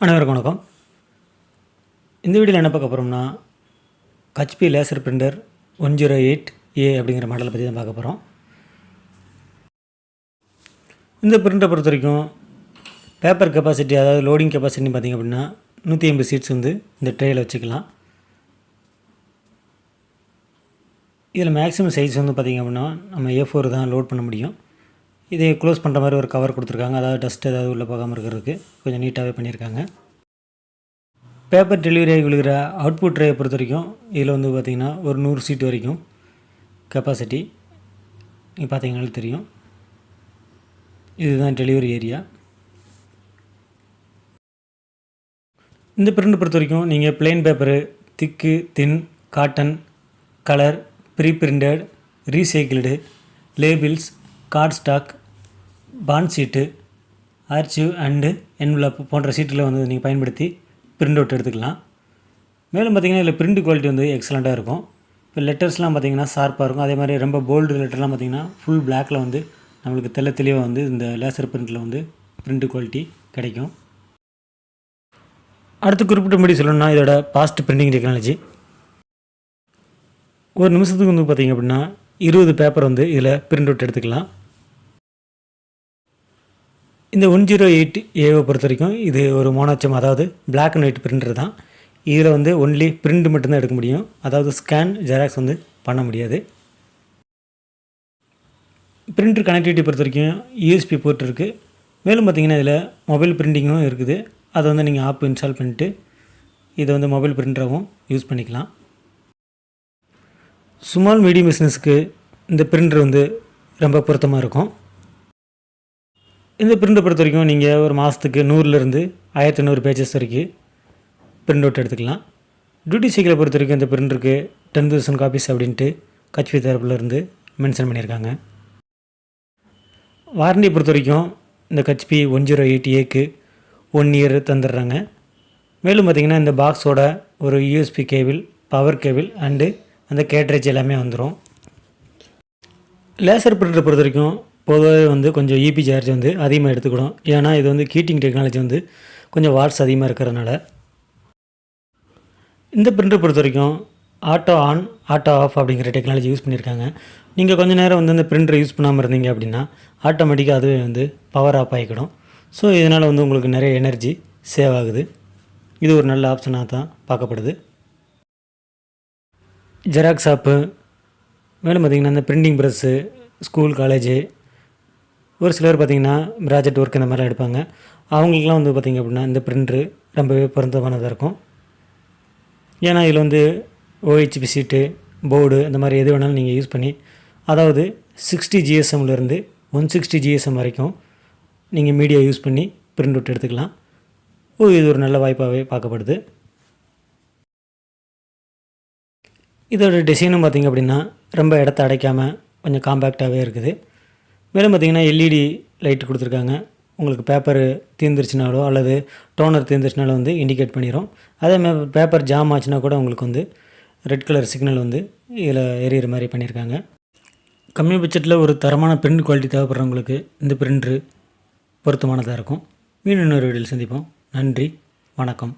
அனைவருக்கும் வணக்கம். இந்த வீடியோவில் என்ன பார்க்க போகிறோம்னா, HP லேசர் பிரிண்டர் 108A அப்படிங்கிற மாடலை பற்றி தான் பார்க்க போகிறோம். இந்த பிரிண்டரை பொறுத்த வரைக்கும் பேப்பர் கெப்பாசிட்டி, அதாவது லோடிங் கெப்பாசிட்டின்னு பார்த்திங்க அப்படின்னா 150 சீட்ஸ் வந்து இந்த ட்ரேயில் வச்சுக்கலாம். இதில் மேக்ஸிமம் சைஸ் வந்து பார்த்திங்க அப்படின்னா நம்ம A4 தான் லோட் பண்ண முடியும். இதை க்ளோஸ் பண்ணுற மாதிரி ஒரு கவர் கொடுத்துருக்காங்க. அதாவது டஸ்ட் ஏதாவது உள்ளே போகாமல் இருக்கிறதுக்கு கொஞ்சம் நீட்டாகவே பண்ணியிருக்காங்க. பேப்பர் டெலிவரி ஆகி விழுகிற அவுட்புட் ட்ரேயை பொறுத்த வரைக்கும் இதில் வந்து பார்த்திங்கன்னா ஒரு 100 சீட் வரைக்கும் கெப்பாசிட்டி. நீங்கள் பார்த்தீங்கன்னாலும் தெரியும், இதுதான் டெலிவரி ஏரியா. இந்த பிரிண்ட் பொறுத்த வரைக்கும் நீங்கள் plain paper, thick, thin, cotton, colour, pre printed, recycled, labels, card stock, bond sheet, archive and envelope போன்ற சீட்டில் வந்து நீங்கள் பயன்படுத்தி பிரிண்ட் அவுட் எடுத்துக்கலாம். மேலும் பார்த்திங்கன்னா இதில் பிரிண்ட் குவாலிட்டி வந்து எக்ஸலண்ட்டாக இருக்கும். இப்போ லெட்டர்ஸ்லாம் பார்த்திங்கன்னா ஷார்ப்பாக இருக்கும். அதே மாதிரி ரொம்ப போல்டு லெட்டர்லாம் பார்த்திங்கன்னா ஃபுல் பிளாக்கில் வந்து நம்மளுக்கு தெளிவாக வந்து இந்த லேசர் பிரிண்டில் வந்து பிரிண்ட் குவாலிட்டி கிடைக்கும். அடுத்து குறிப்பிட்டபடி சொல்லணும்னா இதோட ஃபாஸ்ட் பிரிண்டிங் டெக்னாலஜி. ஒரு நிமிஷத்துக்கு வந்து பார்த்திங்க அப்படின்னா 20 பேப்பர் வந்து இதில் பிரிண்ட் அவுட் எடுத்துக்கலாம். இந்த 108Aவை பொறுத்த வரைக்கும் இது ஒரு மோனோச்சம், அதாவது பிளாக் அண்ட் ஒயிட் பிரிண்டர் தான். இதில் வந்து ஒன்லி பிரிண்ட் மட்டும்தான் எடுக்க முடியும். அதாவது ஸ்கேன், ஜெராக்ஸ் வந்து பண்ண முடியாது. பிரிண்டர் கனெக்டிவிட்டி பொறுத்த வரைக்கும் USB போர்ட் இருக்குது. மேலும் பார்த்திங்கன்னா இதில் மொபைல் பிரிண்டிங்கும் இருக்குது. அதை வந்து நீங்கள் ஆப் இன்ஸ்டால் பண்ணிவிட்டு இதை வந்து மொபைல் பிரிண்டராகவும் யூஸ் பண்ணிக்கலாம். ஸ்மால் மீடியம் பிஸ்னஸ்க்கு இந்த பிரிண்டர் வந்து ரொம்ப பொருத்தமாக இருக்கும். இந்த பிரிண்டை பொறுத்த வரைக்கும் நீங்கள் ஒரு மாதத்துக்கு 100லேருந்து 1500 பேஜஸ் வரைக்கும் பிரிண்ட் அவுட் எடுத்துக்கலாம். டியூட்டி சைக்கிளை பொறுத்த வரைக்கும் இந்த பிரிண்டருக்கு 10,000 காப்பீஸ் அப்படின்ட்டு HP தரப்புலேருந்து மென்ஷன் பண்ணியிருக்காங்க. வாரண்டியை பொறுத்த வரைக்கும் இந்த HP 108Aக்கு 1 இயர் தந்துடுறாங்க. மேலும் பார்த்திங்கன்னா இந்த பாக்ஸோட ஒரு USB cable, power cable and அந்த கேட்ரேஜ் எல்லாமே வந்துடும். லேசர் பிரிண்டரை பொறுத்த வரைக்கும் பொதுவாகவே வந்து கொஞ்சம் EP சார்ஜ் வந்து அதிகமாக எடுத்துக்கிடும். ஏன்னா இது வந்து ஹீட்டிங் டெக்னாலஜி வந்து கொஞ்சம் வாட்ஸ் அதிகமாக இருக்கிறதுனால. இந்த பிரிண்டரை பொறுத்த வரைக்கும் ஆட்டோ ஆன், ஆட்டோ ஆஃப் அப்படிங்கிற டெக்னாலஜி யூஸ் பண்ணியிருக்காங்க. நீங்கள் கொஞ்சம் நேரம் வந்து இந்த பிரிண்டரை யூஸ் பண்ணாமல் இருந்தீங்க அப்படின்னா ஆட்டோமேட்டிக்காக அதுவே வந்து பவர் ஆஃப் ஆகிக்கிடும். ஸோ இதனால் வந்து உங்களுக்கு நிறைய எனர்ஜி சேவ் ஆகுது. இது ஒரு நல்ல ஆப்ஷனாக தான் பார்க்கப்படுது. ஜெராக்ஸ் ஷாப்பு, மேலும் பார்த்திங்கன்னா இந்த பிரிண்டிங் ப்ரெஸ்ஸு, ஸ்கூல், காலேஜு, ஒரு சிலர் பார்த்திங்கன்னா ப்ராஜெக்ட் ஒர்க் இந்த மாதிரிலாம் எடுப்பாங்க. அவங்களுக்குலாம் வந்து பார்த்திங்க அப்படின்னா இந்த பிரிண்டரு ரொம்பவே பொருத்தமானதாக இருக்கும். ஏன்னா இதில் வந்து OHP சீட்டு, போர்டு அந்த மாதிரி எது வேணாலும் நீங்கள் யூஸ் பண்ணி, அதாவது 60 GSMலேருந்து 160 GSM வரைக்கும் நீங்கள் மீடியா யூஸ் பண்ணி பிரிண்ட் அவுட் எடுத்துக்கலாம். இது ஒரு நல்ல வாய்ப்பாகவே பார்க்கப்படுது. இதோட டிசைனும் பார்த்திங்க அப்படின்னா ரொம்ப இடத்த அடைக்காமல் கொஞ்சம் காம்பேக்டாகவே இருக்குது. மேலும் பார்த்திங்கன்னா LED லைட் கொடுத்துருக்காங்க. உங்களுக்கு பேப்பர் தீர்ந்துருச்சுனாலோ அல்லது டோனர் தீர்ந்துருச்சுனாலோ வந்து இண்டிகேட் பண்ணிடும். அதேமாதிரி பேப்பர் ஜாம் ஆச்சுன்னா கூட உங்களுக்கு வந்து ரெட் கலர் சிக்னல் வந்து இதில் எரியிற மாதிரி பண்ணியிருக்காங்க. கம்மி பட்ஜெட்டில் ஒரு தரமான பிரிண்ட் குவாலிட்டி தேவைப்படுறவங்களுக்கு இந்த பிரிண்டரு பொருத்தமானதாக இருக்கும். மீண்டும் இன்னொரு வீடியோவில் சந்திப்போம். நன்றி, வணக்கம்.